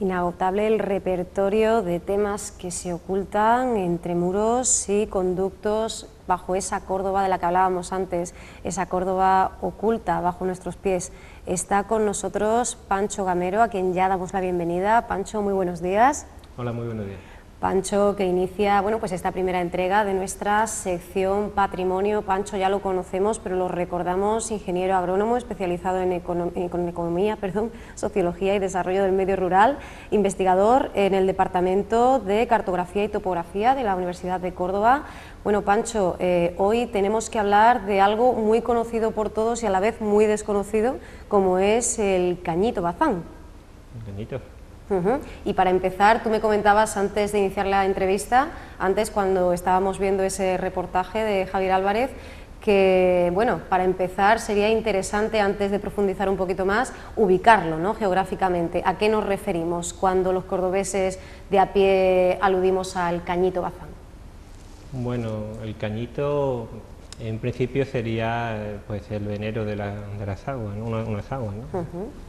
inagotable el repertorio de temas que se ocultan entre muros y conductos bajo esa Córdoba de la que hablábamos antes, esa Córdoba oculta bajo nuestros pies. Está con nosotros Pancho Gamero, a quien ya damos la bienvenida. Pancho, muy buenos días. Hola, muy buenos días. Pancho, que inicia pues esta primera entrega de nuestra sección Patrimonio. Pancho ya lo conocemos, pero lo recordamos, ingeniero agrónomo especializado en economía, sociología y desarrollo del medio rural, investigador en el Departamento de Cartografía y Topografía de la Universidad de Córdoba. Bueno, Pancho, hoy tenemos que hablar de algo muy conocido por todos y a la vez muy desconocido, como es el cañito bazán. El cañito. Y para empezar, tú me comentabas antes de iniciar la entrevista, antes cuando estábamos viendo ese reportaje de Javier Álvarez, que bueno, para empezar sería interesante, antes de profundizar un poquito más, ubicarlo, ¿no?, geográficamente. ¿A qué nos referimos cuando los cordobeses de a pie aludimos al cañito bazán? Bueno, el cañito en principio sería pues el venero de las aguas, ¿no? unas aguas, ¿no?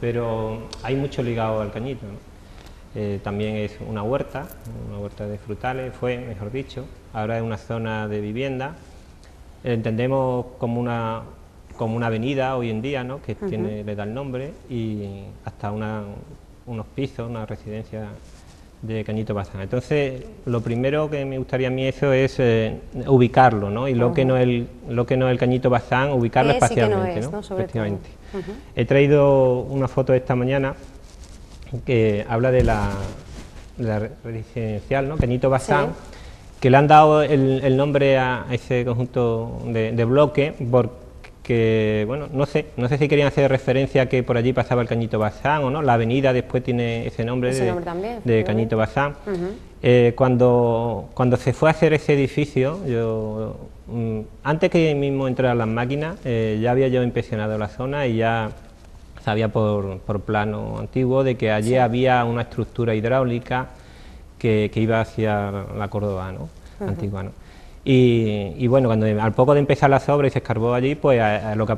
Pero hay mucho ligado al cañito, ¿no? También es una huerta de frutales, mejor dicho, ahora es una zona de vivienda. Entendemos como una avenida hoy en día, ¿no?, que le da el nombre, y hasta unos pisos, una residencia de cañito bazán. Entonces, lo primero que me gustaría a mí eso es ubicarlo, ¿no?, y lo que no es el cañito bazán, ubicarlo espacialmente, ¿no? Efectivamente. He traído una foto esta mañana que habla de la residencial, ¿no?, Cañito Bazán, que le han dado el nombre a ese conjunto de bloques porque, bueno, no sé si querían hacer referencia a que por allí pasaba el Cañito Bazán o no. La avenida después tiene ese nombre de Cañito Bazán. Cuando se fue a hacer ese edificio, antes que mismo entraran las máquinas, ya había yo inspeccionado la zona y ya sabía por plano antiguo de que allí había una estructura hidráulica que iba hacia la Córdoba, ¿no?, antigua, ¿no? Y bueno, al poco de empezar las obras y se escarbó allí, pues a lo que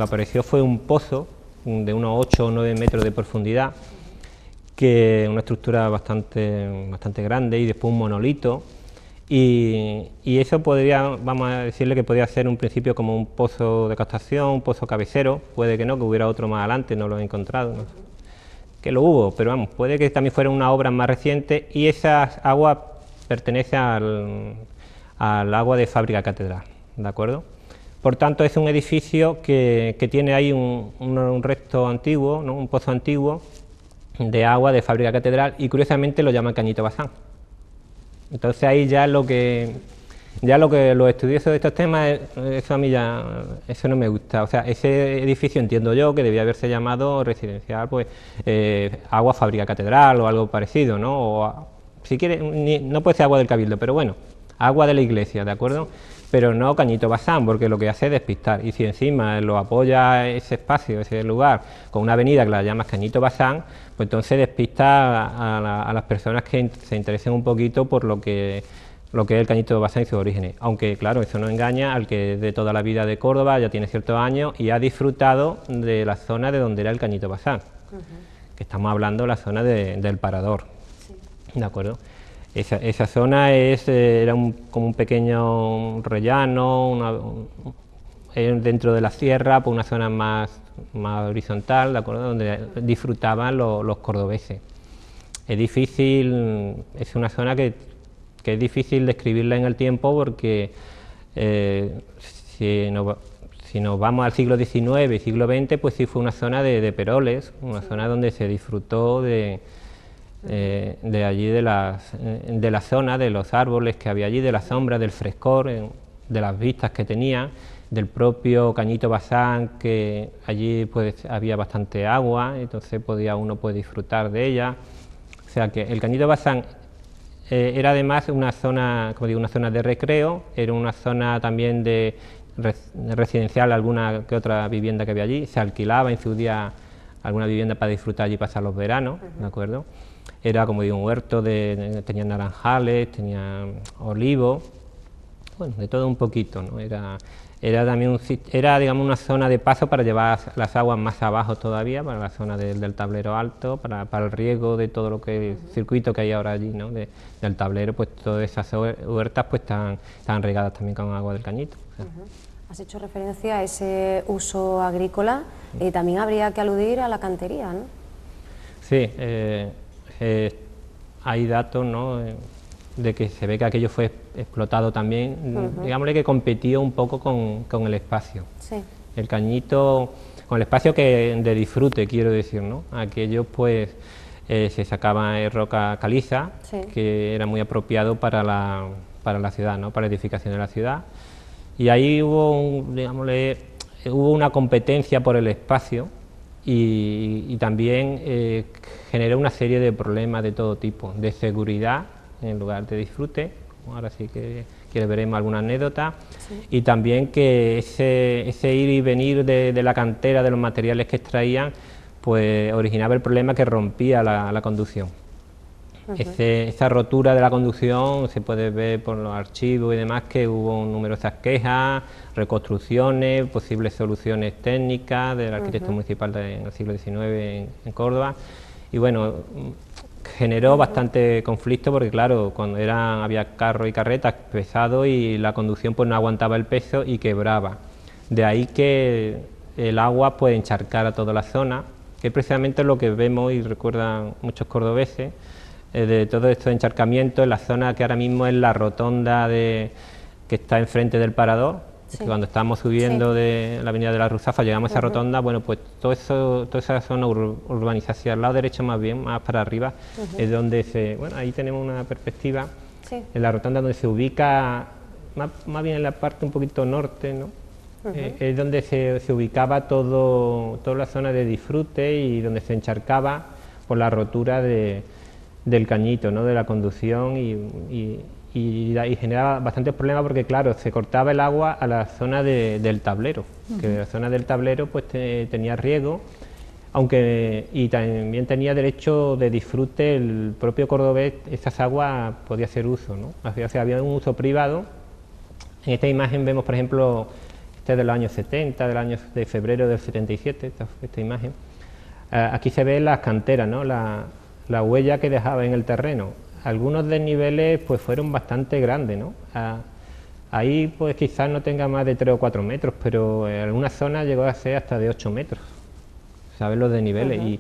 apareció fue un pozo de unos 8 o 9 metros de profundidad, que una estructura bastante grande, y después un monolito. Y eso vamos a decirle que podría ser un principio como un pozo de captación, un pozo cabecero, puede que no, que hubiera otro más adelante, no lo he encontrado, no sé, que lo hubo, pero vamos, puede que también fuera una obra más reciente, y esa agua pertenece al agua de Fábrica Catedral, ¿de acuerdo? Por tanto, es un edificio que tiene ahí un resto antiguo, ¿no?, un pozo antiguo de agua de Fábrica Catedral, y curiosamente lo llaman Cañito Bazán. Entonces ahí ya lo que los estudiosos de estos temas, eso a mí eso no me gusta. O sea, ese edificio entiendo yo que debía haberse llamado residencial, pues agua Fábrica Catedral o algo parecido, ¿no? O si quiere, no puede ser agua del Cabildo, pero bueno, agua de la iglesia, ¿de acuerdo? Pero no Cañito Bazán, porque lo que hace es despistar, y si encima lo apoya ese espacio, ese lugar, con una avenida que la llamas Cañito Bazán, pues entonces despista a las personas que se interesen un poquito por lo que es el Cañito Bazán y sus orígenes. Aunque claro, eso no engaña al que de toda la vida de Córdoba, ya tiene ciertos años y ha disfrutado de la zona de donde era el Cañito Bazán, que estamos hablando de la zona del Parador, ¿de acuerdo? Esa zona era como un pequeño rellano, dentro de la sierra, por una zona más horizontal, ¿de acuerdo?, donde disfrutaban los cordobeses. Es difícil, es una zona que es difícil describirla en el tiempo, porque si nos vamos al siglo XIX y siglo XX, pues sí fue una zona de peroles, una zona donde se disfrutó de allí, de la zona, de los árboles que había allí, de la sombra, del frescor, de las vistas que tenía, del propio Cañito Bazán, que allí pues había bastante agua, entonces uno puede disfrutar de ella. O sea que el Cañito Bazán era además una zona, como digo, una zona de recreo, era una zona también de residencial, alguna que otra vivienda que había allí, se alquilaba en su día alguna vivienda para disfrutar allí y pasar los veranos, ¿de acuerdo? Era, como digo, un huerto, tenía naranjales, tenía olivos, bueno, de todo un poquito, ¿no? era también era, digamos, una zona de paso para llevar las aguas más abajo todavía, para la zona del tablero alto, para el riego de todo lo que es circuito que hay ahora allí, ¿no? Del tablero, pues todas esas huertas pues están regadas también con agua del cañito. O sea. Has hecho referencia a ese uso agrícola, también habría que aludir a la cantería, ¿no? Sí, hay datos, ¿no?, de que se ve que aquello fue explotado también, digámosle que competía un poco con el espacio. Sí. El cañito, con el espacio que de disfrute, quiero decir, ¿no? Aquello pues se sacaba roca caliza, sí, que era muy apropiado para la ciudad, ¿no?, para la edificación de la ciudad. Y ahí hubo, digámosle, hubo una competencia por el espacio y también generó una serie de problemas de todo tipo, de seguridad en lugar de disfrute. Ahora sí que veremos alguna anécdota, sí, y también que ese ir y venir de la cantera, de los materiales que extraían, pues originaba el problema que rompía la conducción. Esa rotura de la conducción se puede ver por los archivos y demás, que hubo numerosas quejas, reconstrucciones, posibles soluciones técnicas del arquitecto municipal en el siglo XIX en Córdoba, y bueno, generó bastante conflicto porque claro, cuando había carros y carretas pesados y la conducción pues no aguantaba el peso y quebraba. De ahí que el agua puede encharcar a toda la zona, que es precisamente lo que vemos y recuerdan muchos cordobeses, de todo estos encharcamientos en la zona que ahora mismo es la rotonda que está enfrente del Parador. Sí. Cuando estábamos subiendo, sí, de la avenida de la Ruzafa, llegamos a esa rotonda, bueno, pues toda esa zona urbanización, al lado derecho más bien, más para arriba, es donde bueno, ahí tenemos una perspectiva, sí, en la rotonda donde se ubica, más bien en la parte un poquito norte, ¿no? Es donde se ubicaba toda la zona de disfrute y donde se encharcaba por la rotura del cañito, ¿no?, de la conducción y generaba bastantes problemas porque claro, se cortaba el agua a la zona del tablero, que la zona del tablero pues tenía riego, y también tenía derecho de disfrute el propio cordobés, esas aguas podía hacer uso, ¿no? O sea, había un uso privado. En esta imagen vemos, por ejemplo, este es de los años 70, de febrero del 77, esta imagen. Aquí se ven las canteras, ¿no?, la huella que dejaba en el terreno. Algunos desniveles pues fueron bastante grandes, ¿no? Ahí pues quizás no tenga más de 3 o 4 metros, pero en algunas zonas llegó a ser hasta de 8 metros, ¿sabes?, los desniveles.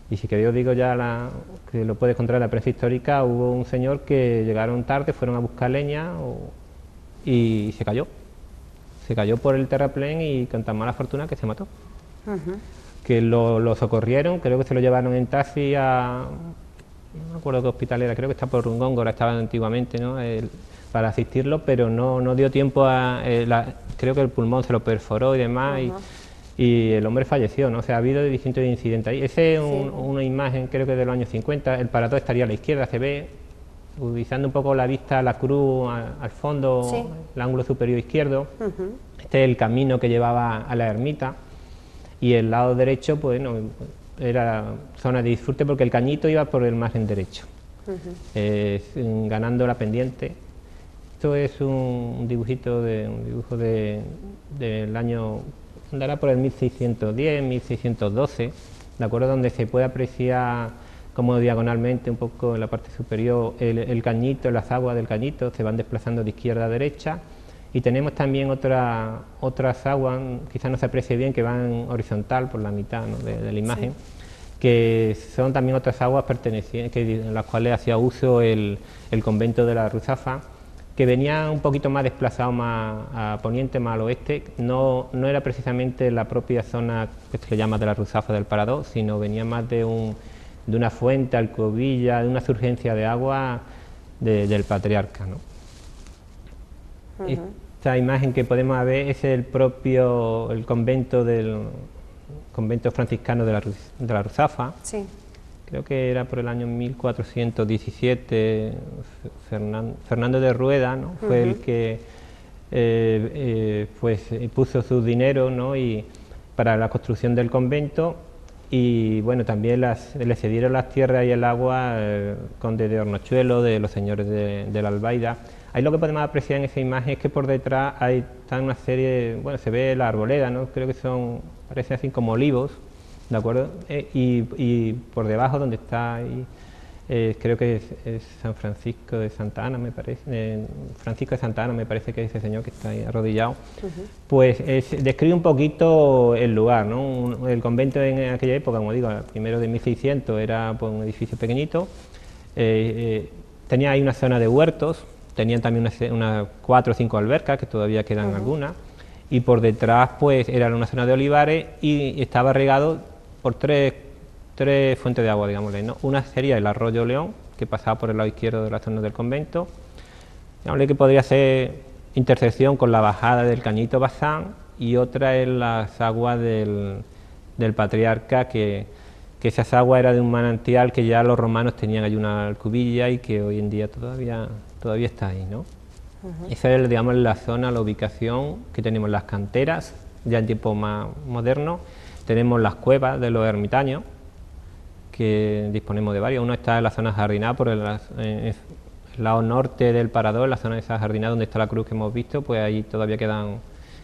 Y si que yo digo ya que lo puede encontrar en la prensa histórica, hubo un señor que llegaron tarde, fueron a buscar leña y se cayó por el terraplén y con tan mala fortuna que se mató. Que lo socorrieron, creo que se lo llevaron en taxi no me acuerdo qué hospital era, creo que está por Góngora, estaba antiguamente, ¿no?, para asistirlo, pero no dio tiempo creo que el pulmón se lo perforó y demás, y el hombre falleció, ¿no? O sea, ha habido distintos incidentes ahí. Esa es una imagen, creo que de los años 50, el parador estaría a la izquierda, se ve, utilizando un poco la vista, la cruz al fondo, sí, el ángulo superior izquierdo. Este es el camino que llevaba a la ermita, y el lado derecho, pues no, era zona de disfrute porque el cañito iba por el margen derecho, ganando la pendiente. Esto es un dibujo del año, andará por el 1610, 1612, de acuerdo, donde se puede apreciar como diagonalmente, un poco en la parte superior, el cañito, las aguas del cañito se van desplazando de izquierda a derecha. Y tenemos también otras aguas, quizás no se aprecie bien, que van horizontal por la mitad, ¿no?, de la imagen, sí, que son también otras aguas pertenecientes, en las cuales hacía uso el convento de la Ruzafa, que venía un poquito más desplazado, más a poniente, más al oeste. No era precisamente la propia zona que se le llama de la Ruzafa del Parador, sino venía más de una fuente, alcobilla, de una surgencia de agua del Patriarca, ¿no? Esta imagen que podemos ver es el convento franciscano de la Ruzafa. Sí. Creo que era por el año 1417, Fernando de Rueda, ¿no?, fue el que puso su dinero, ¿no?, para la construcción del convento, y bueno, también le cedieron las tierras y el agua conde de Hornochuelo, de los señores de la Albaida. Ahí lo que podemos apreciar en esa imagen es que por detrás está una serie, bueno, se ve la arboleda, ¿no? Creo que son, parece así como olivos, ¿de acuerdo? Y por debajo donde está ahí, creo que es San Francisco de Santa Ana, me parece, Francisco de Santa Ana me parece que es ese señor que está ahí arrodillado, pues describe un poquito el lugar, ¿no? El convento en aquella época, como digo, primero de 1600, era pues, un edificio pequeñito, tenía ahí una zona de huertos, tenían también unas 4 o 5 albercas, que todavía quedan algunas, y por detrás pues era una zona de olivares y estaba regado por tres fuentes de agua, digámosle, ¿no? Una sería el arroyo León, que pasaba por el lado izquierdo de la zona del convento, digámosle que podría ser intersección con la bajada del Cañito Bazán, y otra es las aguas del Patriarca, que esas aguas eran de un manantial que ya los romanos tenían allí una alcubilla y que hoy en día todavía está ahí, ¿no? Esa es, digamos, la zona, la ubicación que tenemos, las canteras, ya en tiempos más modernos. Tenemos las cuevas de los ermitaños, que disponemos de varias. Uno está en la zona jardinada, por el lado norte del parador, la zona de esa jardinada donde está la cruz que hemos visto, pues ahí todavía queda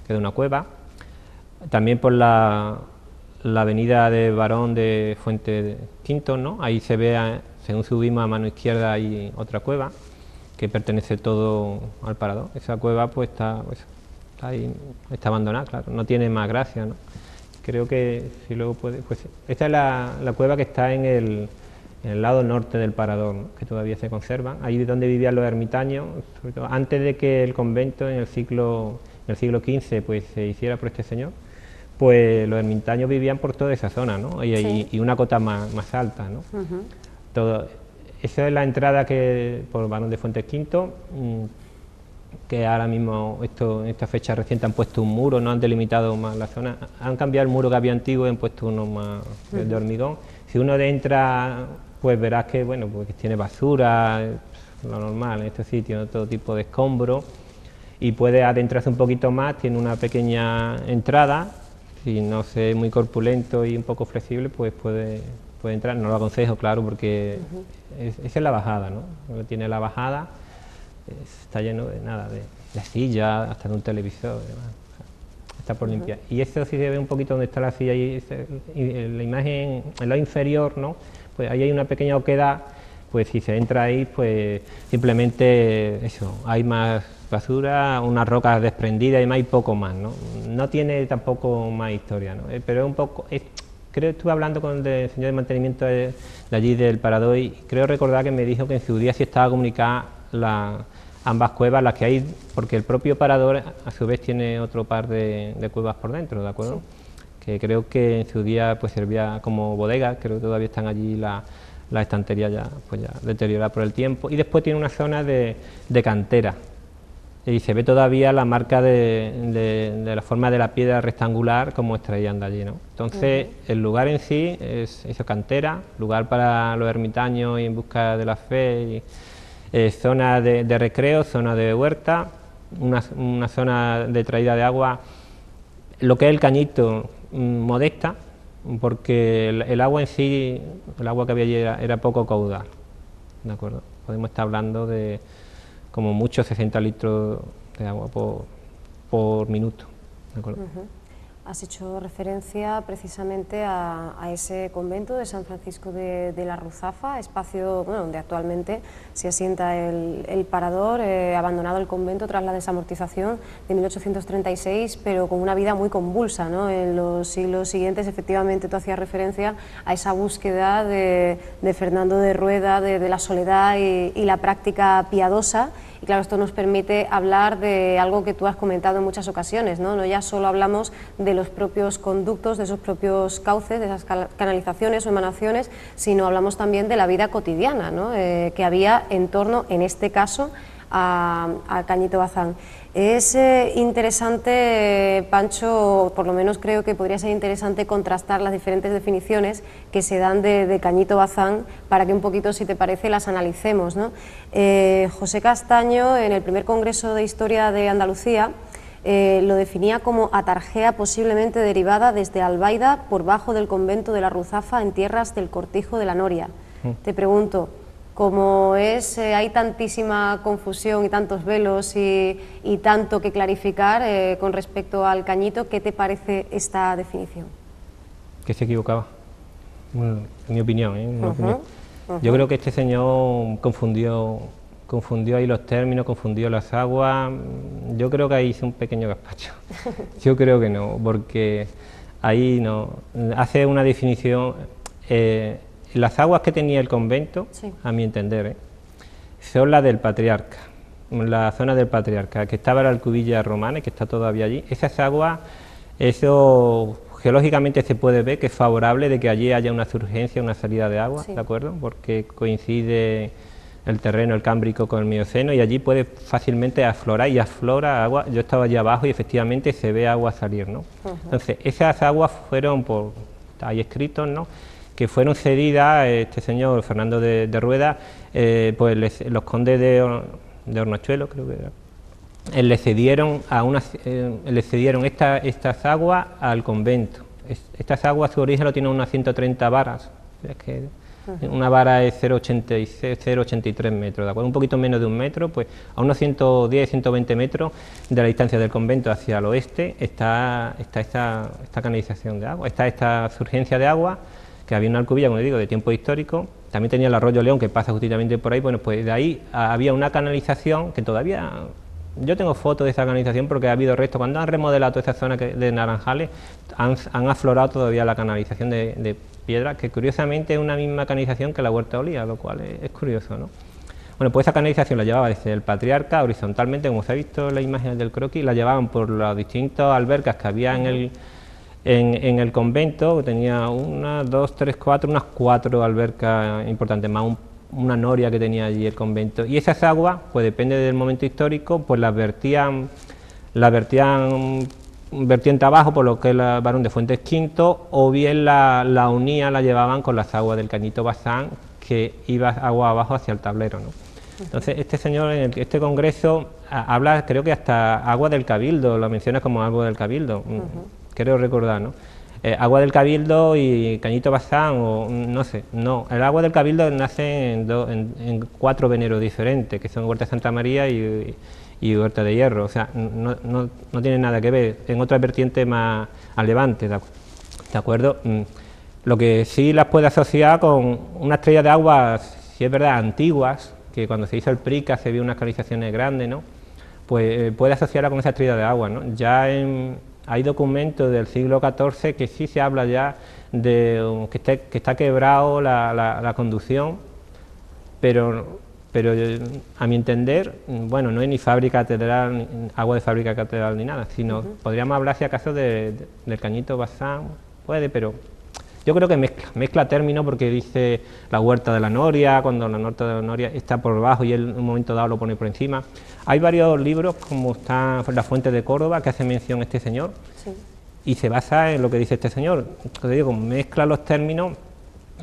una cueva. También por la avenida de Barón de Fuente Quinto, ¿no? Ahí se ve, según subimos a mano izquierda, hay otra cueva que pertenece todo al parador. Esa cueva pues está ahí, está abandonada, claro, no tiene más gracia, ¿no? Creo que si luego puede, pues esta es la cueva que está en el lado norte del parador, ¿no? Que todavía se conserva, ahí es donde vivían los ermitaños, sobre todo antes de que el convento en el siglo XV pues se hiciera por este señor, pues los ermitaños vivían por toda esa zona, ¿no? Y una cota más alta, ¿no? Esa es la entrada que por Barón de Fuentes Quinto, que ahora mismo en esta fecha reciente han puesto un muro, no han delimitado más la zona, han cambiado el muro que había antiguo y han puesto uno más de hormigón. Si uno entra, pues verás que bueno, pues tiene basura, lo normal en este sitio, ¿no? Todo tipo de escombros, y puede adentrarse un poquito más, tiene una pequeña entrada, si no es muy corpulento y un poco flexible, pues puede entrar. No lo aconsejo, claro, porque esa es la bajada, ¿no? Tiene la bajada, está lleno de sillas, hasta de un televisor, demás. Está por limpiar. Y esto sí se ve un poquito donde está la silla, y la imagen, en el lado inferior, ¿no? Pues ahí hay una pequeña oquedad, pues si se entra ahí, pues simplemente eso, hay más basura, unas rocas desprendidas y más, y poco más, ¿no? No tiene tampoco más historia, ¿no? Pero es un poco, creo que estuve hablando con el señor de mantenimiento de allí del parador, y creo recordar que me dijo que en su día sí estaba comunicada ambas cuevas, las que hay, porque el propio parador a su vez tiene otro par de cuevas por dentro, ¿de acuerdo? Sí. Que creo que en su día pues servía como bodega, creo que todavía están allí las estanterías ya deterioradas por el tiempo, y después tiene una zona de cantera, y se ve todavía la marca de la forma de la piedra rectangular como extraían de allí, ¿no? Entonces el lugar en sí es cantera, lugar para los ermitaños y en busca de la fe, zona de recreo, zona de huerta, una zona de traída de agua, lo que es el cañito, modesta, porque el agua en sí, el agua que había allí era poco caudal, ¿de acuerdo? Podemos estar hablando de como mucho 60 litros de agua por minuto, ¿de acuerdo? Has hecho referencia precisamente a ese convento de San Francisco de la Ruzafa, espacio donde actualmente se asienta el parador, abandonado el convento tras la desamortización de 1836, pero con una vida muy convulsa, ¿no? En los siglos siguientes, efectivamente, tú hacías referencia a esa búsqueda de Fernando de Rueda, de la soledad y la práctica piadosa. Y claro, esto nos permite hablar de algo que tú has comentado en muchas ocasiones, ¿no? No ya solo hablamos de los propios conductos, de esos propios cauces, de esas canalizaciones o emanaciones, sino hablamos también de la vida cotidiana, ¿no? Que había en torno, en este caso, a Cañito Bazán. Es interesante, Pancho, por lo menos creo que podría ser interesante contrastar las diferentes definiciones que se dan de Cañito Bazán para que un poquito, si te parece, las analicemos, ¿no? José Castaño, en el primer Congreso de Historia de Andalucía, lo definía como atarjea posiblemente derivada desde Albaida por bajo del convento de la Ruzafa en tierras del Cortijo de la Noria. Te pregunto, Como hay tantísima confusión y tantos velos y tanto que clarificar con respecto al cañito, ¿qué te parece esta definición? Que se equivocaba, en mi opinión, Yo creo que este señor confundió ahí los términos, confundió las aguas. Yo creo que ahí hizo un pequeño gazpacho. Yo creo que no, porque ahí no hace una definición. Las aguas que tenía el convento, sí, a mi entender, son las del Patriarca, la zona del Patriarca, que estaba en la Alcubilla romana y que está todavía allí. Esas aguas, eso geológicamente se puede ver que es favorable de que allí haya una surgencia, una salida de agua, sí, ¿de acuerdo? Porque coincide el terreno, el Cámbrico, con el Mioceno, y allí puede fácilmente aflorar, y aflora agua. Yo estaba allí abajo y efectivamente se ve agua salir, ¿no? Entonces, esas aguas fueron, hay escritos, ¿no?, que fueron cedidas, este señor Fernando de Rueda, pues los condes de Hornachuelo, creo que era, le cedieron estas aguas al convento. Estas aguas, su origen lo tienen unas 130 varas, es que una vara es 0,83 metros, ¿de acuerdo? Un poquito menos de un metro, pues a unos 110, 120 metros de la distancia del convento hacia el oeste está esta canalización de agua, está esta surgencia de agua, que había una Alcubilla, como digo, de tiempo histórico. También tenía el arroyo León, que pasa justamente por ahí. Bueno, pues de ahí había una canalización que todavía, yo tengo fotos de esa canalización porque ha habido restos. Cuando han remodelado toda esa zona de Naranjales, han aflorado todavía la canalización de piedra, que curiosamente es una misma canalización que la Huerta Olía, lo cual es curioso, ¿no? Bueno, pues esa canalización la llevaba desde el Patriarca horizontalmente, como se ha visto en la imagen del croquis, la llevaban por las distintas albercas que había en el convento. Tenía una, dos, tres, cuatro, unas 4 albercas importantes, más una noria que tenía allí el convento, y esas aguas, pues depende del momento histórico, pues las vertían vertiente abajo, por lo que es el Barón de Fuentes Quinto, o bien la llevaban con las aguas del Cañito Bazán, que iba agua abajo hacia el tablero, ¿no? Entonces este señor en este congreso habla, creo que hasta agua del Cabildo, lo menciona como agua del Cabildo, creo recordar, ¿no? Agua del Cabildo y Cañito Bazán, o no sé, no, el agua del Cabildo nace en 4 veneros diferentes, que son Huerta de Santa María y Huerta de Hierro, o sea, no tiene nada que ver, en otra vertiente más al levante, ¿de acuerdo? Lo que sí las puede asociar con una estrella de agua, si es verdad, antiguas, que cuando se hizo el Prica se vio unas canalizaciones grandes, ¿no? Pues puede asociarla con esa estrella de agua, ¿no? Ya hay documentos del siglo XIV que sí se habla ya de que está quebrado la conducción, pero a mi entender, bueno, no hay ni fábrica catedral, agua de fábrica catedral ni nada, sino podríamos hablar si acaso del Cañito Bazán, puede, pero yo creo que mezcla términos, porque dice la Huerta de la Noria, cuando la Huerta de la Noria está por debajo y él en un momento dado lo pone por encima. Hay varios libros, como está La Fuente de Córdoba, que hace mención a este señor, sí, y se basa en lo que dice este señor, que digo, mezcla los términos.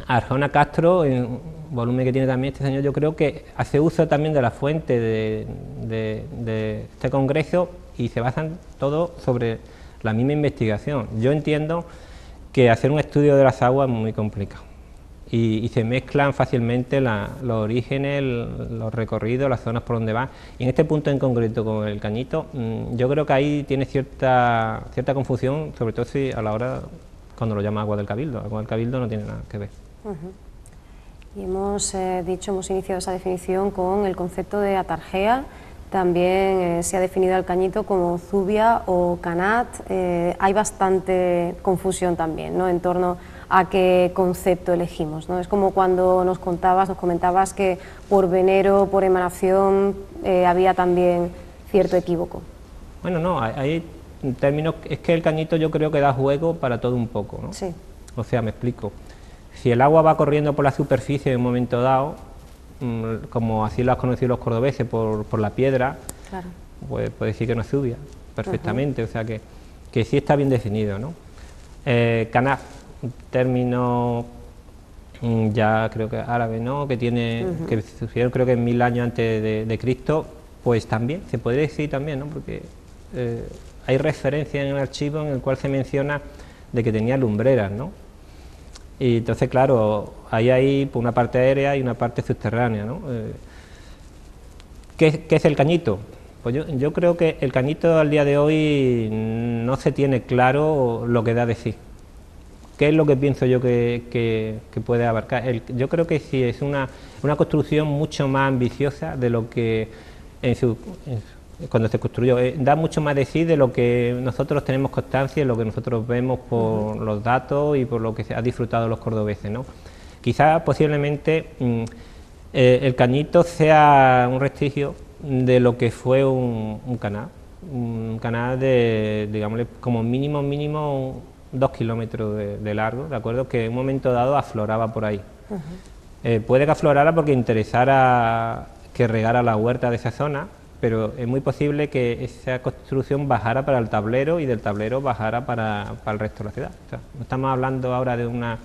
Arjona Castro, en un volumen que tiene también este señor, yo creo que hace uso también de la fuente de este congreso, y se basan todo sobre la misma investigación. Yo entiendo que hacer un estudio de las aguas es muy complicado y se mezclan fácilmente los orígenes, los recorridos, las zonas por donde va, y en este punto en concreto con el Cañito, yo creo que ahí tiene cierta confusión, sobre todo si a la hora cuando lo llama agua del Cabildo. Agua del Cabildo no tiene nada que ver. Y hemos iniciado esa definición con el concepto de atargea. También se ha definido al Cañito como zubia o canat. Hay bastante confusión también, ¿no?, en torno a qué concepto elegimos, ¿no? Es como cuando nos comentabas que por venero, por emanación, había también cierto equívoco. Bueno, no, hay términos, es que el Cañito yo creo que da juego para todo un poco, ¿no? Sí. O sea, me explico. Si el agua va corriendo por la superficie en un momento dado, como así lo han conocido los cordobeses por la piedra, claro, pues puede decir que no es zubia perfectamente, o sea que sí está bien definido, ¿no? Canaf, un término ya creo que árabe, ¿no?, que que surgieron creo que en 1000 años antes de Cristo, pues también se puede decir también, ¿no?, porque hay referencia en el archivo en el cual se menciona de que tenía lumbreras, ¿no? Y entonces, claro, ahí hay pues, una parte aérea y una parte subterránea, ¿no? ¿Qué es el cañito? Pues yo creo que el cañito al día de hoy no se tiene claro lo que da de sí. ¿Qué es lo que pienso yo que puede abarcar? Yo creo que sí, es una construcción mucho más ambiciosa de lo que cuando se construyó. Da mucho más de sí de lo que nosotros tenemos constancia y lo que nosotros vemos por los datos y por lo que se ha disfrutado los cordobeses, ¿no? Quizás posiblemente el cañito sea un vestigio de lo que fue un canal de, digámosle, como mínimo 2 kilómetros de largo, ¿de acuerdo? Que en un momento dado afloraba por ahí. Puede que aflorara porque interesara que regara la huerta de esa zona, pero es muy posible que esa construcción bajara para el tablero y del tablero bajara para el resto de la ciudad. O sea, no estamos hablando ahora de una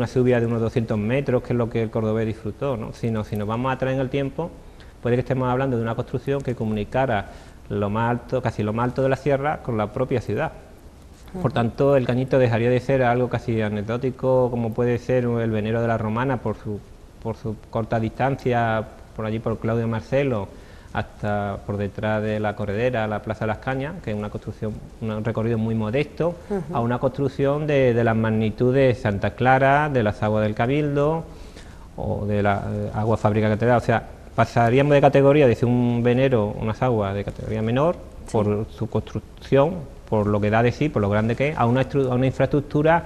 subida de unos 200 metros, que es lo que el cordobés disfrutó, ¿no? Sino, si nos vamos atrás en el tiempo, puede que estemos hablando de una construcción que comunicara lo más alto, casi lo más alto de la sierra con la propia ciudad. Por tanto, el cañito dejaría de ser algo casi anecdótico, como puede ser el venero de la Romana por su corta distancia, por allí por Claudio Marcelo, hasta por detrás de la corredera, la Plaza de las Cañas, que es una construcción, un recorrido muy modesto, a una construcción de las magnitudes de Santa Clara, de las aguas del Cabildo o de la agua fábrica catedral. O sea, pasaríamos de categoría de ser un venero, unas aguas de categoría menor, por su construcción, por lo que da de sí, por lo grande que es, a una infraestructura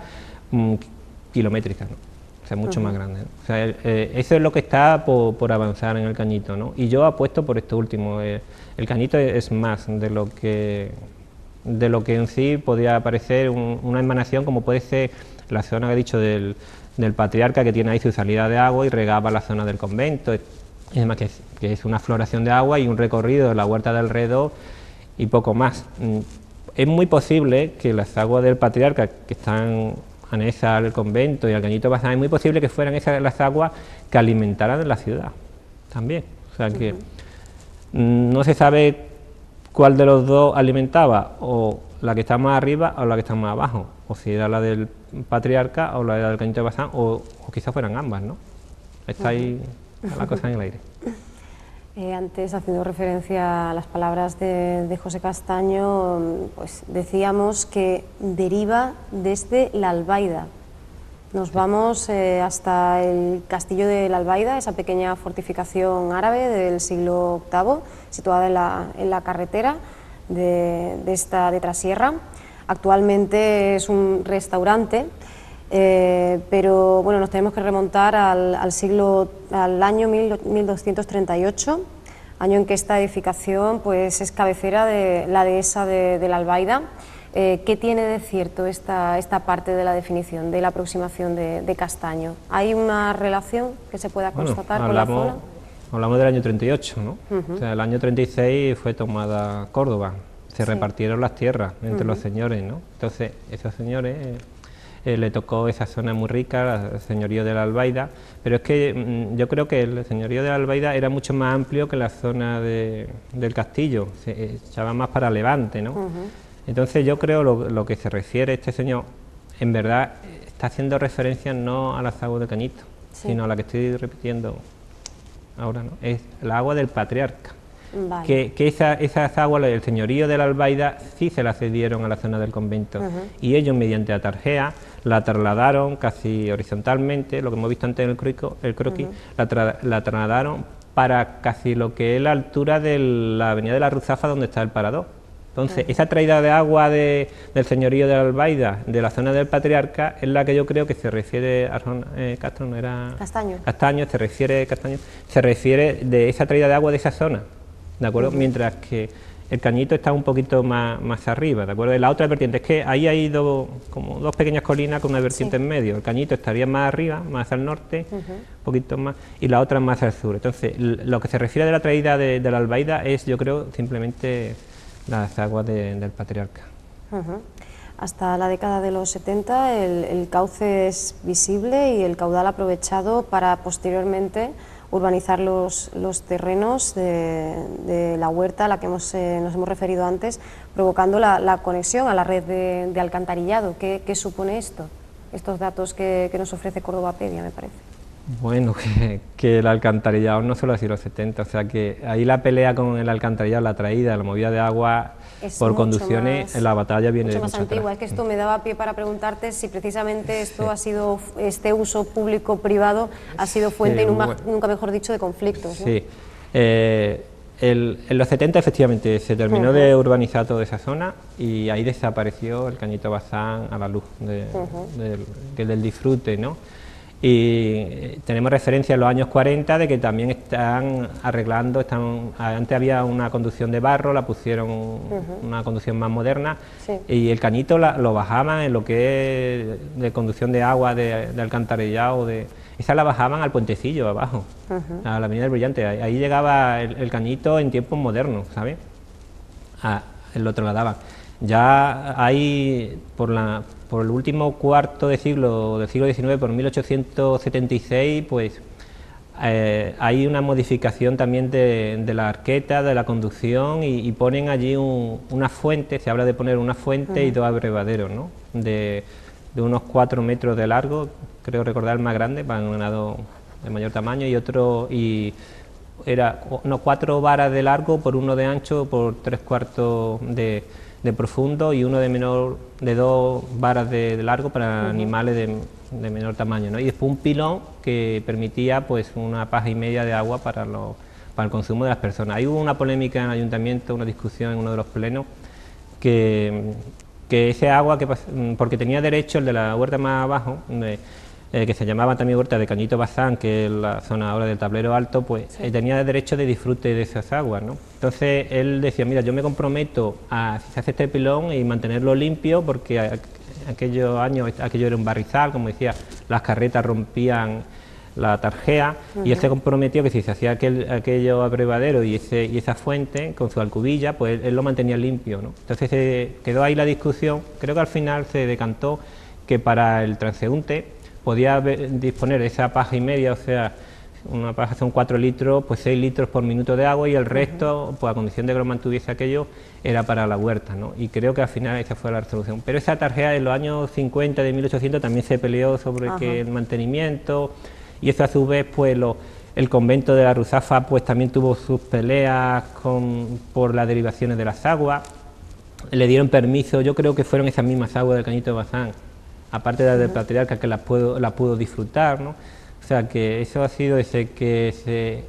kilométrica, ¿no? O sea, mucho más grande, ¿no? O sea, eso es lo que está por avanzar en el cañito, ¿no? Y yo apuesto por esto último. El cañito es más de lo que en sí podría parecer una emanación, como puede ser la zona que he dicho del Patriarca, que tiene ahí su salida de agua y regaba la zona del convento, y además que es una floración de agua y un recorrido de la huerta de alrededor y poco más. Es muy posible que las aguas del Patriarca, que están anexas al convento y al cañito Bazán, es muy posible que fueran esas las aguas que alimentaran la ciudad también. O sea que no se sabe cuál de los dos alimentaba, o la que está más arriba o la que está más abajo, o si era la del Patriarca o la del cañito Bazán, o quizás fueran ambas, ¿no? Está ahí la cosa en el aire. Antes, haciendo referencia a las palabras de José Castaño, pues decíamos que deriva desde la Albaida. Nos vamos hasta el castillo de la Albaida, esa pequeña fortificación árabe del siglo VIII, situada en la carretera de Trasierra. Actualmente es un restaurante, pero bueno, nos tenemos que remontar al año 1238, año en que esta edificación pues es cabecera de la dehesa de la Albaida. ¿Qué tiene de cierto esta parte de la definición, de la aproximación de Castaño? ¿Hay una relación que se pueda constatar con la zona? Hablamos del año 38, ¿no? O sea, el año 36 fue tomada Córdoba, se repartieron las tierras entre los señores, ¿no? Entonces, esos señores le tocó esa zona muy rica, el señorío de la Albaida, pero es que yo creo que el señorío de la Albaida era mucho más amplio que la zona del castillo, se echaba más para Levante, ¿no? Entonces yo creo lo que se refiere este señor, en verdad está haciendo referencia no a las aguas de Cañito, sino a la que estoy repitiendo ahora, ¿no? Es la agua del Patriarca. Vale. Que esas aguas, el señorío de la Albaida, sí se las cedieron a la zona del convento, y ellos mediante atarjea la trasladaron casi horizontalmente, lo que hemos visto antes en el croquis, la trasladaron para casi lo que es la altura de la avenida de la Ruzafa, donde está el parador. Entonces, esa traída de agua del señorío de la Albaida, de la zona del Patriarca, es la que yo creo que se refiere a Castro, no era Castaño, se refiere de esa traída de agua de esa zona, ¿de acuerdo? Mientras que el Cañito está un poquito más arriba, ¿de acuerdo? En la otra vertiente, es que ahí hay como dos pequeñas colinas con una vertiente en medio. El Cañito estaría más arriba, más al norte, un poquito más, y la otra más al sur. Entonces, lo que se refiere de la traída de la Albaida es, yo creo, simplemente las aguas del Patriarca. Hasta la década de los 70 el cauce es visible y el caudal aprovechado para posteriormente urbanizar los terrenos de la huerta a la que nos hemos referido antes, provocando la conexión a la red de alcantarillado. ¿Qué supone esto estos datos que nos ofrece Córdobapedia, me parece. Bueno, que el alcantarillado no solo ha sido los 70, o sea que ahí la pelea con el alcantarillado, la traída, la movida de agua es por conducciones, la batalla viene mucho de más antigua. Es que esto me daba pie para preguntarte si precisamente esto ha sido, este uso público-privado ha sido fuente, y nunca mejor dicho, de conflictos, ¿no? Sí, en los 70 efectivamente se terminó de urbanizar toda esa zona y ahí desapareció el Cañito Bazán a la luz del disfrute, ¿no? Y tenemos referencia en los años 40 de que también están arreglando, antes había una conducción de barro, la pusieron una conducción más moderna, y el cañito lo bajaban en lo que es de conducción de agua, de alcantarillado, esa la bajaban al puentecillo abajo, a la Avenida del Brillante, ahí llegaba el cañito en tiempos modernos, ¿sabes? Lo trasladaban. Ya hay, por el último cuarto de siglo, del siglo XIX, por 1876, pues hay una modificación también de la arqueta, de la conducción, y ponen allí una fuente, se habla de poner una fuente y dos abrevaderos, ¿no? De unos 4 metros de largo, creo recordar el más grande, para un ganado de mayor tamaño, y otro, era 4 varas de largo por 1 de ancho, por 3/4 de profundo, y uno de 2 varas de largo para animales de menor tamaño, ¿no? Y después un pilón que permitía pues 1,5 pajas de agua para el consumo de las personas. Ahí hubo una polémica en el ayuntamiento, una discusión en uno de los plenos, que ese agua, porque tenía derecho el de la huerta más abajo, que se llamaba también huerta de Cañito Bazán, que es la zona ahora del Tablero Alto, pues tenía derecho de disfrute de esas aguas, ¿no? Entonces él decía, mira, yo me comprometo a, si se hace este pilón, y mantenerlo limpio, porque aquellos años, aquello era un barrizal, como decía, las carretas rompían la tarjea, y él se comprometió que si se hacía aquello abrevadero y esa fuente con su alcubilla, pues él lo mantenía limpio, ¿no? Entonces quedó ahí la discusión. Creo que al final se decantó que para el transeúnte podía disponer de esa 1,5 pajas, o sea, una paja son 4 litros, pues 6 litros por minuto de agua, y el resto, pues a condición de que lo mantuviese aquello, era para la huerta, ¿no? Y creo que al final esa fue la resolución. Pero esa tarjea en los años 50 de 1800 también se peleó sobre el mantenimiento, y eso a su vez, pues el convento de la Ruzafa pues también tuvo sus peleas por las derivaciones de las aguas. Le dieron permiso, yo creo que fueron esas mismas aguas del Cañito Bazán, aparte de la del Patriarca, que la pudo disfrutar, ¿no? O sea que eso ha sido desde que se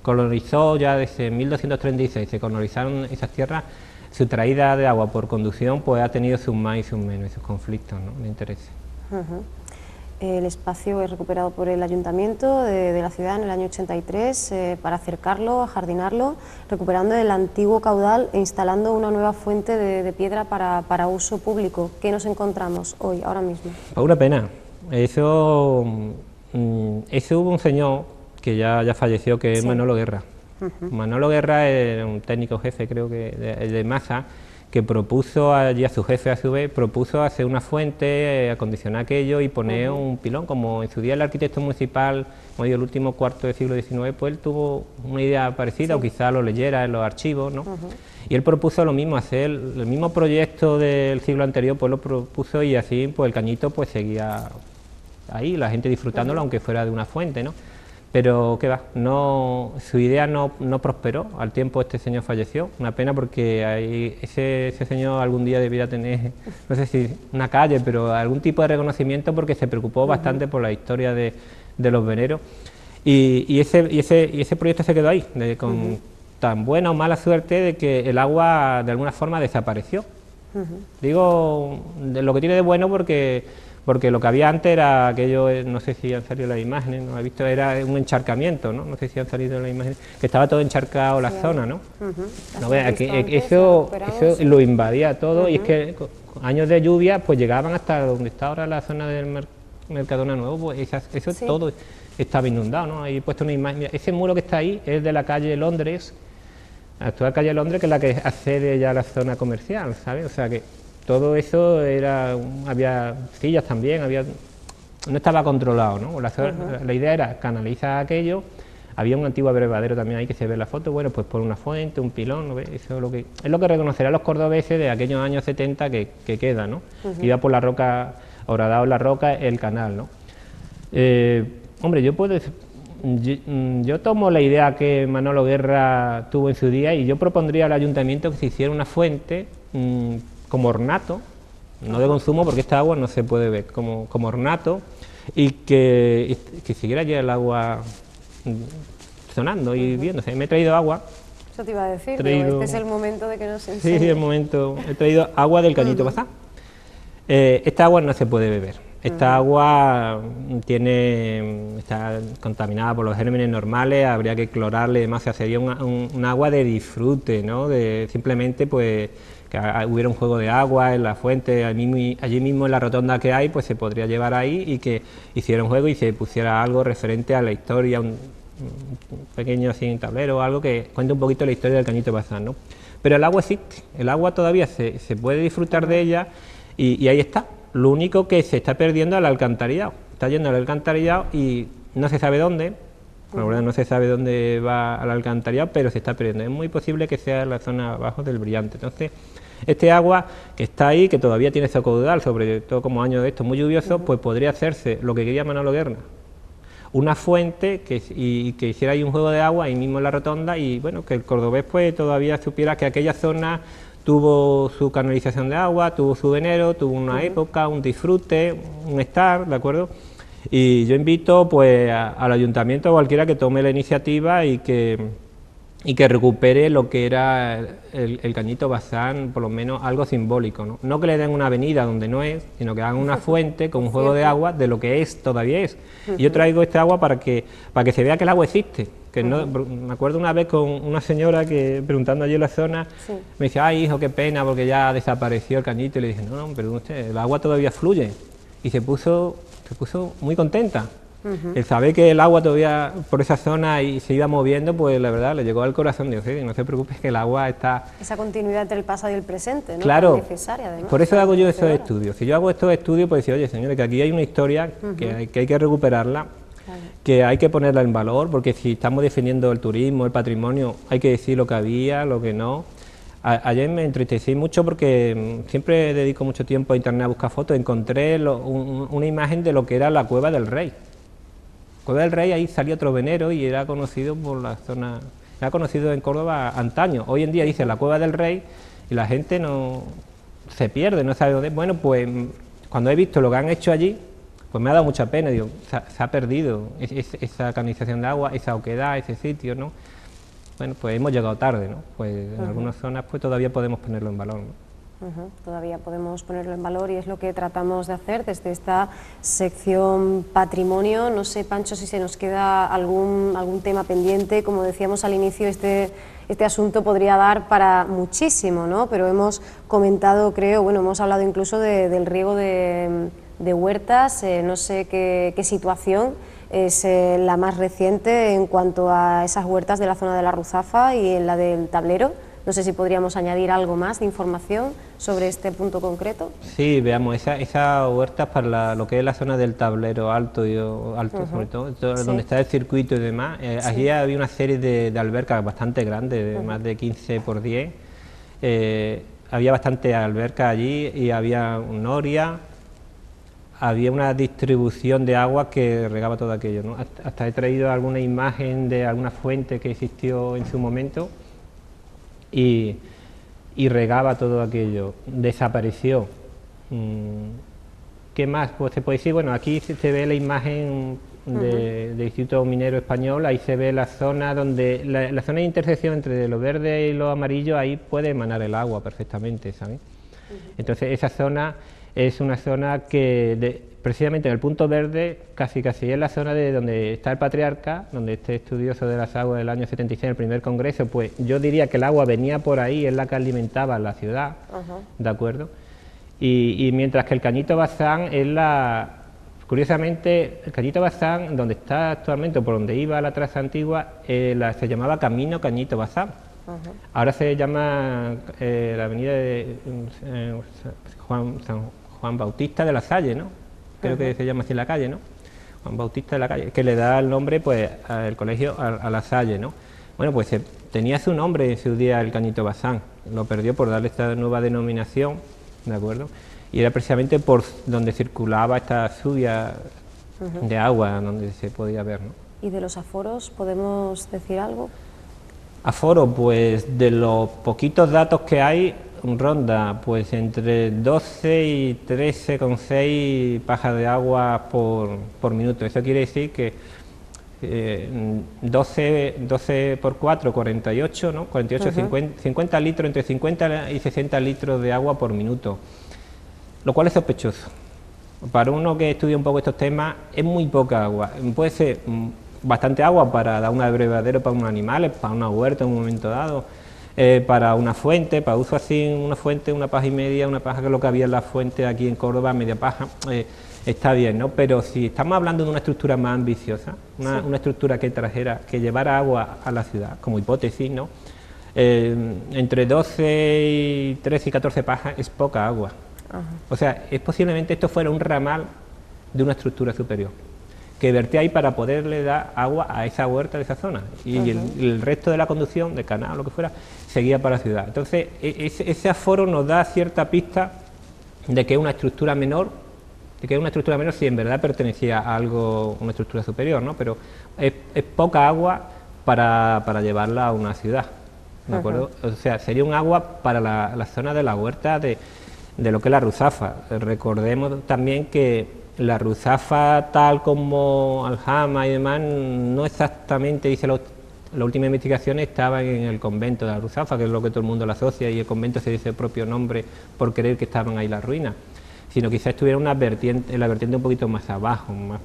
colonizó, ya desde 1236 se colonizaron esas tierras, su traída de agua por conducción pues ha tenido sus más y sus menos, esos conflictos, ¿no?, de intereses. El espacio es recuperado por el Ayuntamiento de la ciudad en el año 83 para acercarlo, ajardinarlo, recuperando el antiguo caudal e instalando una nueva fuente de piedra para uso público. ¿Qué nos encontramos hoy, ahora mismo? Una pena. Eso hubo un señor que ya falleció, que es Manolo Guerra. Manolo Guerra era un técnico jefe, creo que de masa, que propuso allí a su jefe, a su vez, propuso hacer una fuente, acondicionar aquello y poner un pilón, como en su día el arquitecto municipal, como digo, el último cuarto del siglo XIX, pues él tuvo una idea parecida, o quizá lo leyera en los archivos, ¿no? Y él propuso lo mismo, hacer el mismo proyecto del siglo anterior, pues lo propuso, y así pues el cañito pues seguía ahí, la gente disfrutándolo, aunque fuera de una fuente, ¿no? Pero qué va, su idea no prosperó. Al tiempo este señor falleció, una pena, porque ese señor algún día debiera tener, no sé si una calle, pero algún tipo de reconocimiento, porque se preocupó bastante por la historia de los veneros, y ese proyecto se quedó ahí, con tan buena o mala suerte de que el agua de alguna forma desapareció. Digo, de lo que tiene de bueno, porque lo que había antes era aquello, no sé si han salido las imágenes, ¿no? He visto, era un encharcamiento, ¿no? No sé si han salido las imágenes, que estaba todo encharcado la zona, ¿no? No veas, eso lo invadía todo, y es que años de lluvia pues llegaban hasta donde está ahora la zona del Mercadona Nuevo, pues eso todo estaba inundado, ¿no? Ahí he puesto una imagen, mira, ese muro que está ahí es de la calle Londres, la actual calle Londres, que es la que accede ya a la zona comercial, ¿sabes? O sea que todo eso había sillas también, no estaba controlado, ¿no? La idea era canalizar aquello. Había un antiguo abrevadero también ahí, que se ve en la foto, bueno, pues por una fuente, un pilón, ¿no? Eso es lo que reconocerán los cordobeses de aquellos años 70 que queda, ¿no? Iba por la roca Horadado en la Roca, el canal, ¿no? Hombre, yo tomo la idea que Manolo Guerra tuvo en su día y yo propondría al ayuntamiento que se hiciera una fuente como ornato, no de consumo porque esta agua no se puede ver, como ornato, y que siguiera ya el agua sonando y viéndose. Me he traído agua. Eso te iba a decir, pero este es el momento de que nos enseñes. Sí, el momento. He traído agua del Cañito Bazán. Esta agua no se puede beber. Esta agua está contaminada por los gérmenes normales, habría que clorarle y demás, o sea, sería un agua de disfrute, ¿no? De simplemente pues que hubiera un juego de agua en la fuente, allí mismo en la rotonda que hay, pues se podría llevar ahí y que hiciera un juego y se pusiera algo referente a la historia, un pequeño así tablero o algo que cuente un poquito la historia del Cañito Bazán, ¿no? Pero el agua existe, el agua todavía se puede disfrutar de ella y ahí está. Lo único que se está perdiendo es el alcantarillado, está yendo al alcantarillado y no se sabe dónde, la verdad no se sabe dónde va al alcantarillado, pero se está perdiendo. Es muy posible que sea en la zona abajo del Brillante. Entonces, este agua que está ahí, que todavía tiene ese caudal, sobre todo como años de estos muy lluviosos, pues podría hacerse lo que quería Manolo Guerra, una fuente que hiciera ahí un juego de agua ahí mismo en la rotonda y bueno, que el cordobés pues todavía supiera que aquella zona tuvo su canalización de agua, tuvo su venero, tuvo una época, un disfrute, un estar, ¿de acuerdo? Y yo invito pues al ayuntamiento o cualquiera que tome la iniciativa y que recupere lo que era el Cañito Bazán, por lo menos algo simbólico, ¿no? No que le den una avenida donde no es, sino que hagan una fuente con un juego de agua de lo que es, todavía es. Y yo traigo este agua para que se vea que el agua existe. Que no, me acuerdo una vez con una señora que preguntando allí en la zona, me dice, ay hijo, qué pena porque ya desapareció el cañito, y le dije, no, pero usted, el agua todavía fluye, y se puso muy contenta. El saber que el agua todavía por esa zona y se iba moviendo, pues la verdad le llegó al corazón, digo, sí, no se preocupe que el agua está... Esa continuidad entre el pasado y el presente, ¿no? Claro, necesaria, además, por eso hago yo esos estudios. Si yo hago estos estudios, pues decir, oye señores, que aquí hay una historia que hay que recuperarla, que hay que ponerla en valor, porque si estamos defendiendo el turismo, el patrimonio, hay que decir lo que había, lo que no. Ayer me entristecí mucho porque siempre dedico mucho tiempo a internet a buscar fotos, encontré una imagen de lo que era la Cueva del Rey. Cueva del Rey, ahí salía otro venero y era conocido por la zona, era conocido en Córdoba antaño. Hoy en día dice la Cueva del Rey y la gente no se pierde, no sabe dónde. Bueno, pues cuando he visto lo que han hecho allí, pues me ha dado mucha pena, digo, se ha perdido esa canalización de agua, esa oquedad, ese sitio, ¿no? Bueno, pues hemos llegado tarde, ¿no? Pues en algunas zonas pues todavía podemos ponerlo en valor, ¿no? Todavía podemos ponerlo en valor y es lo que tratamos de hacer desde esta sección patrimonio. No sé, Pancho, si se nos queda algún tema pendiente. Como decíamos al inicio, este asunto podría dar para muchísimo, ¿no? Pero hemos comentado, creo, bueno, hemos hablado incluso del riego de huertas. No sé qué situación es la más reciente en cuanto a esas huertas de la zona de la Ruzafa y en la del Tablero. No sé si podríamos añadir algo más de información sobre este punto concreto. Sí, veamos, esa huerta para lo que es la zona del Tablero alto, sobre todo, donde está el circuito y demás. Allí había una serie de albercas bastante grandes, de más de 15 por 10. Había bastante albercas allí y había un noria, había una distribución de agua que regaba todo aquello, ¿no? Hasta he traído alguna imagen de alguna fuente que existió en su momento. Y regaba todo aquello, desapareció. ¿Qué más? Pues se puede decir, bueno, aquí se ve la imagen del Instituto Minero Español, ahí se ve la zona donde, la zona de intersección entre lo verde y lo amarillo, ahí puede emanar el agua perfectamente, ¿sabes? Entonces esa zona es una zona que precisamente en el punto verde, casi es la zona de donde está el patriarca, donde este estudioso de las aguas del año 76, en el primer congreso, pues yo diría que el agua venía por ahí, es la que alimentaba la ciudad, ¿de acuerdo? Y mientras que el Cañito Bazán es curiosamente, el Cañito Bazán, donde está actualmente, por donde iba la traza antigua, se llamaba Camino Cañito Bazán. Ahora se llama la avenida de San Juan Bautista de la Salle, ¿no? Creo que se llama así la calle, ¿no? Juan Bautista de la Calle, que le da el nombre, pues, al colegio, a la Salle, ¿no? Bueno, pues tenía su nombre en su día el Cañito Bazán, lo perdió por darle esta nueva denominación, ¿de acuerdo? y era precisamente por donde circulaba esta lluvia de agua, donde se podía ver, ¿no? ¿Y de los aforos podemos decir algo? Aforo, pues de los poquitos datos que hay, ronda pues entre 12 y 13,6 pajas de agua por minuto. Eso quiere decir que 12 por 4, 48, ¿no? 48, 50 litros, entre 50 y 60 litros de agua por minuto, lo cual es sospechoso. Para uno que estudia un poco estos temas, es muy poca agua. Puede ser bastante agua para dar un abrevadero para unos animales, para una huerta en un momento dado, para una fuente, para uso así, una fuente, una paja y media, una paja que es lo que había en la fuente aquí en Córdoba, media paja, está bien, ¿no? Pero si estamos hablando de una estructura más ambiciosa, una estructura que llevara agua a la ciudad, como hipótesis, ¿no? Entre 12 y 13 y 14 pajas es poca agua. O sea, es posiblemente esto fuera un ramal de una estructura superior, que vertía ahí para poderle dar agua a esa huerta de esa zona, y el resto de la conducción, del canal o lo que fuera, seguía para la ciudad. Entonces, ese aforo nos da cierta pista de que es una estructura menor, si en verdad pertenecía a algo, una estructura superior, ¿no? Pero es poca agua para llevarla a una ciudad, ¿de acuerdo? O sea, sería un agua para la zona de la huerta de lo que es la Ruzafa. Recordemos también que la Ruzafa, tal como Aljama y demás, no exactamente, dice la última investigación, estaba en el convento de la Ruzafa, que es lo que todo el mundo la asocia, y el convento se dice el propio nombre por creer que estaban ahí las ruinas, sino quizás estuviera en la vertiente un poquito más abajo, más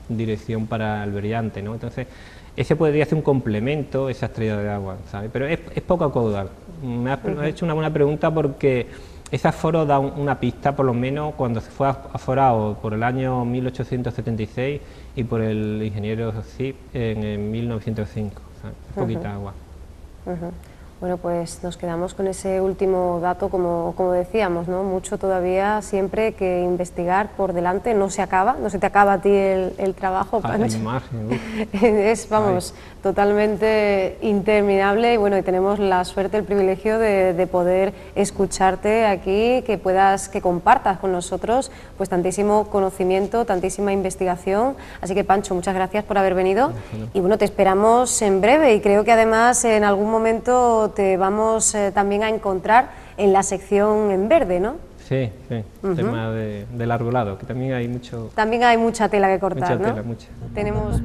dirección para el Beriante, ¿no? Entonces, ese podría ser un complemento, esa estrella de agua, ¿sabes? Pero es poco caudal. Me has hecho una buena pregunta, porque ese aforo da una pista, por lo menos cuando se fue aforado por el año 1876 y por el ingeniero Cip en el 1905, ¿sabes? Poquita agua. Bueno, pues nos quedamos con ese último dato, como decíamos, ¿no? Mucho todavía, siempre que investigar por delante, no se acaba, no se te acaba a ti el trabajo, Pancho. Es, vamos, totalmente interminable, y bueno, y tenemos la suerte, el privilegio de poder escucharte aquí, que compartas con nosotros pues tantísimo conocimiento, tantísima investigación. Así que, Pancho, muchas gracias por haber venido, y bueno, te esperamos en breve, y creo que además en algún momento te vamos también a encontrar en la sección en verde, ¿no? Sí, tema del arbolado, que también hay mucho... También hay mucha tela que cortar, mucha ¿no? Tela, mucha. Tenemos...